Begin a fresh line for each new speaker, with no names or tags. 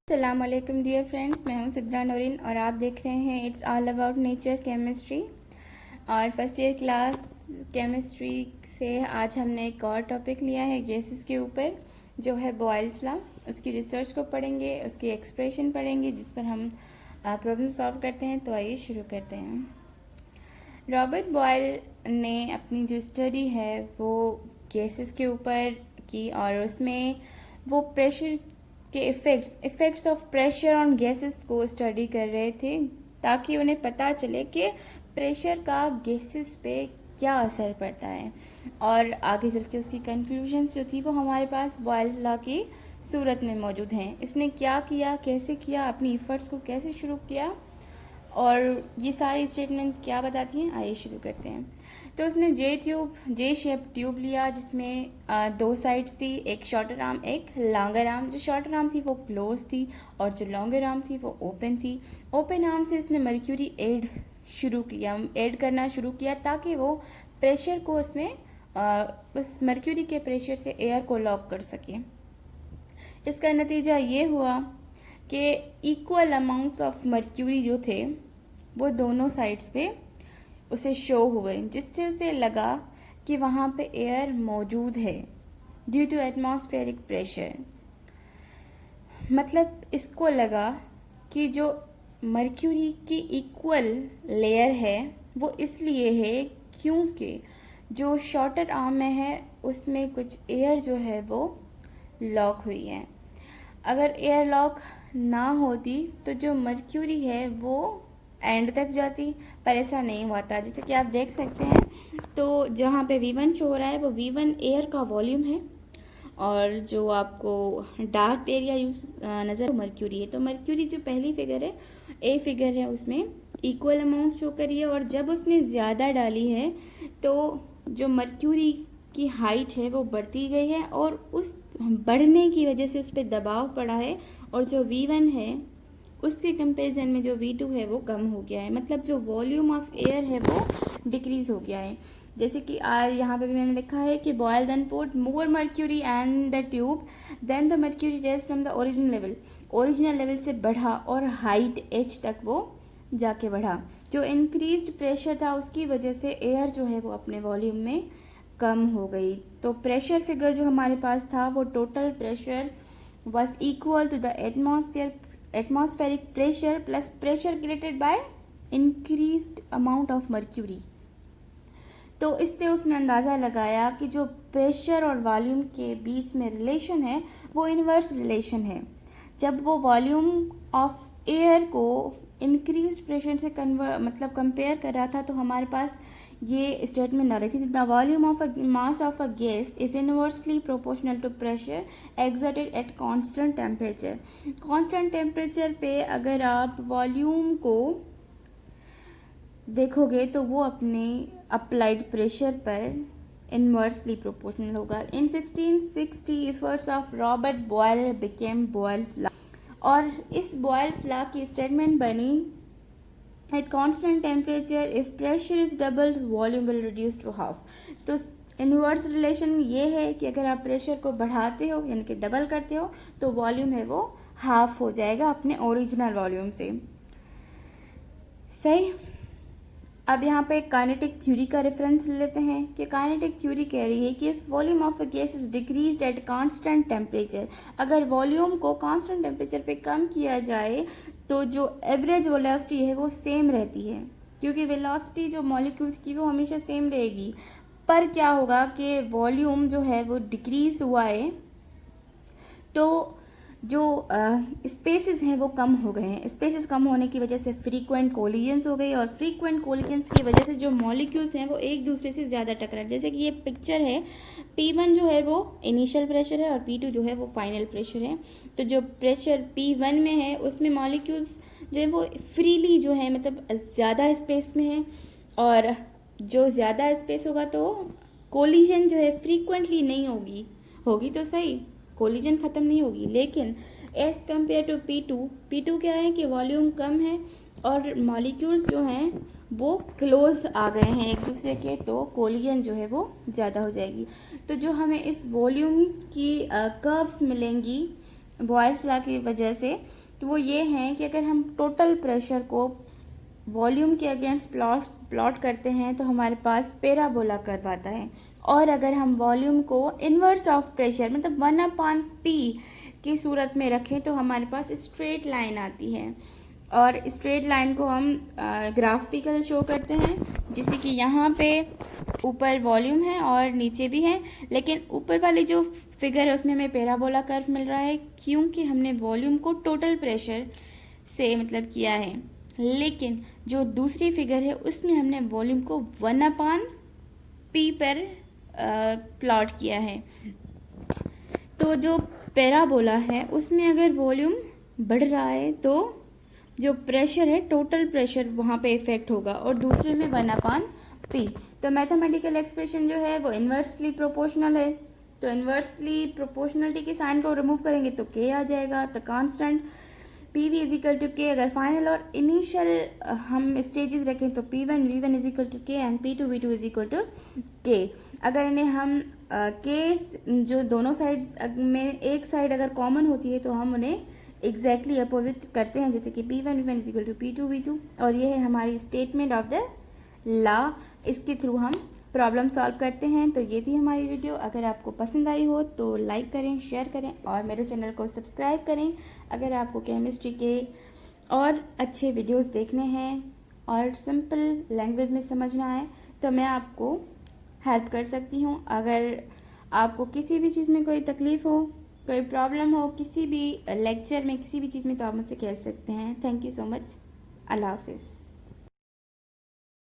अस्सलाम वालेकुम dear friends, मैं हूं सिद्रा नौरीन और आप देख रहे हैं it's all about nature chemistry. और फर्स्ट ईयर क्लास केमिस्ट्री से आज हमने एक और टॉपिक लिया है गैसेस के ऊपर, जो है बॉयल्स लॉ। उसकी रिसर्च को पढ़ेंगे, उसकी एक्सप्रेशन पढ़ेंगे जिस पर हम प्रॉब्लम सॉल्व करते हैं। तो आइए शुरू करते हैं। रॉबर्ट बॉयल ने अपनी जो स्टडी है वो गैसेस के ऊपर की और उसमें वो प्रेशर के effects of pressure on gases को स्टडी कर रहे थे, ताकि उन्हें पता चले कि प्रेशर का गैसेस पे क्या असर पड़ता है। और आगे चल के उसकी कंक्लूजन्स जो थी वो हमारे पास बॉयल्स लॉ की सूरत में मौजूद हैं। इसने क्या किया, कैसे किया, अपनी इफ़र्ट्स को कैसे शुरू किया और ये सारी स्टेटमेंट क्या बताती हैं, आइए शुरू करते हैं। तो उसने जे शेप ट्यूब लिया जिसमें दो साइड्स थी, एक शॉर्टर आर्म एक लॉन्गर आर्म। जो शॉर्टर आर्म थी वो क्लोज थी और जो लॉन्गर आर्म थी वो ओपन थी। ओपन आर्म से इसने मर्क्यूरी ऐड करना शुरू किया ताकि वो प्रेशर को उसमें उस मर्क्यूरी के प्रेशर से एयर को लॉक कर सके। इसका नतीजा ये हुआ कि इक्वल अमाउंट्स ऑफ मर्क्यूरी जो थे वो दोनों साइड्स पे उसे शो हुए, जिससे उसे लगा कि वहाँ पे एयर मौजूद है ड्यू टू एटमॉस्फेरिक प्रेशर। मतलब इसको लगा कि जो मर्क्यूरी की इक्वल लेयर है वो इसलिए है क्योंकि जो शॉर्टर आर्म में है उसमें कुछ एयर जो है वो लॉक हुई है। अगर एयर लॉक ना होती तो जो मर्क्यूरी है वो एंड तक जाती, पर ऐसा नहीं हुआ था। जैसे कि आप देख सकते हैं, तो जहाँ पे V1 शो हो रहा है वो V1 एयर का वॉल्यूम है और जो आपको डार्क एरिया यूज नज़र मर्क्यूरी है। तो मर्क्यूरी जो पहली फिगर है, ए फिगर है, उसमें इक्वल अमाउंट शो करी है और जब उसने ज़्यादा डाली है तो जो मर्क्यूरी की हाइट है वो बढ़ती गई है और उस बढ़ने की वजह से उस पर दबाव पड़ा है और जो V1 है उसके कंपैरिजन में जो V2 है वो कम हो गया है। मतलब जो वॉल्यूम ऑफ एयर है वो डिक्रीज हो गया है। जैसे कि यहाँ पे भी मैंने लिखा है कि Boyle then put more mercury and the tube then the mercury raise from the original level से बढ़ा और हाइट H तक वो जाके बढ़ा। जो इंक्रीज्ड प्रेशर था उसकी वजह से एयर जो है वो अपने वॉल्यूम में कम हो गई। तो प्रेशर फिगर जो हमारे पास था वो total pressure was equal to the atmospheric pressure plus pressure created by increased amount of mercury। तो इससे उसने अंदाज़ा लगाया कि जो प्रेशर और वॉल्यूम के बीच में रिलेशन है वो इन्वर्स रिलेशन है। जब वो वॉल्यूम ऑफ एयर को इंक्रीज प्रेशर से कंपेयर कर रहा था तो हमारे पास ये स्टेटमेंट आ रही थी, the volume of mass of a gas is inversely proportional to pressure exerted at constant temperature. Constant temperature पे अगर आप वॉल्यूम को देखोगे तो वो अपने अप्लाइड प्रेशर पर इनवर्सली प्रोपोर्शनल होगा। In 1660 efforts of Robert Boyle became Boyle's law, और इस बॉयल्स लॉ की स्टेटमेंट बनी at constant temperature if pressure is double volume will reduce to half. तो इनवर्स रिलेशन ये है कि अगर आप प्रेशर को बढ़ाते हो यानी कि डबल करते हो तो वॉल्यूम है वो हाफ हो जाएगा अपने ओरिजिनल वॉल्यूम से। सही। अब यहाँ पे काइनेटिक थ्योरी का रेफरेंस ले लेते हैं कि काइनेटिक थ्योरी कह रही है कि if volume of a gas is decreased eight constant temperature, अगर वॉल्यूम को कांस्टेंट टेम्परेचर पे कम किया जाए तो जो एवरेज वेलोसिटी है वो सेम रहती है, क्योंकि वेलोसिटी जो मॉलिक्यूल्स की वो हमेशा सेम रहेगी। पर क्या होगा कि वॉल्यूम जो है वो डिक्रीज हुआ है तो जो स्पेसेस हैं वो कम हो गए हैं। स्पेसेस कम होने की वजह से फ्रीक्वेंट कोलिजन्स हो गई और फ्रीक्वेंट कोलिजन्स की वजह से जो मॉलिक्यूल्स हैं वो एक दूसरे से ज़्यादा टकरा। जैसे कि ये पिक्चर है, P1 जो है वो इनिशियल प्रेशर है और P2 जो है वो फाइनल प्रेशर है। तो जो प्रेशर P1 में है उसमें मॉलिक्यूल्स जो है वो फ्रीली जो है मतलब ज़्यादा स्पेस में है, और जो ज़्यादा स्पेस होगा तो कोलिजन जो है फ्रीक्वेंटली नहीं होगी तो सही, कोलिजन ख़त्म नहीं होगी। लेकिन एज कम्पेयर टू P2 क्या है कि वॉल्यूम कम है और मॉलिक्यूल्स जो हैं वो क्लोज आ गए हैं एक दूसरे के, तो कोलिजन जो है वो ज़्यादा हो जाएगी। तो जो हमें इस वॉल्यूम की कर्व्स मिलेंगी बॉयल्स लॉ की वजह से, तो वो ये हैं कि अगर हम टोटल प्रेशर को वॉल्यूम के अगेंस्ट प्लॉट करते हैं तो हमारे पास पैराबोला कर्व आता है। और अगर हम वॉल्यूम को इन्वर्स ऑफ प्रेशर मतलब 1/p की सूरत में रखें तो हमारे पास स्ट्रेट लाइन आती है। और स्ट्रेट लाइन को हम ग्राफिकल शो करते हैं, जैसे कि यहाँ पे ऊपर वॉल्यूम है और नीचे भी है, लेकिन ऊपर वाली जो फिगर है उसमें हमें पैराबोला कर्व मिल रहा है क्योंकि हमने वॉल्यूम को टोटल प्रेशर से मतलब किया है। लेकिन जो दूसरी फिगर है उसमें हमने वॉल्यूम को 1/p पर प्लॉट किया है। तो जो पैराबोला है उसमें अगर वॉल्यूम बढ़ रहा है तो जो प्रेशर है टोटल प्रेशर वहाँ पे इफेक्ट होगा, और दूसरे में 1/p। तो मैथमेटिकल एक्सप्रेशन जो है वो इन्वर्सली प्रोपोर्शनल है। तो इन्वर्सली प्रोपोर्शनलिटी के साइन को रिमूव करेंगे तो k आ जाएगा। तो constant P V is equal to K, अगर फाइनल और इनिशियल हम स्टेजेस रखें तो P1 V1 is equal to K and P2 V2 is equal to K. अगर इन्हें हम के जो दोनों साइड में एक साइड अगर कॉमन होती है तो हम उन्हें एग्जैक्टली अपोजिट करते हैं, जैसे कि P1 V1 is equal to P2 V2। और ये है हमारी स्टेटमेंट ऑफ द लॉ। इसके थ्रू हम प्रॉब्लम सॉल्व करते हैं। तो ये थी हमारी वीडियो। अगर आपको पसंद आई हो तो लाइक करें, शेयर करें और मेरे चैनल को सब्सक्राइब करें। अगर आपको केमिस्ट्री के और अच्छे वीडियोस देखने हैं और सिंपल लैंग्वेज में समझना है तो मैं आपको हेल्प कर सकती हूँ। अगर आपको किसी भी चीज़ में कोई तकलीफ़ हो, कोई प्रॉब्लम हो, किसी भी लेक्चर में, किसी भी चीज़ में, तो आप मुझसे कह सकते हैं। Thank you so much. अल्लाह हाफिज़।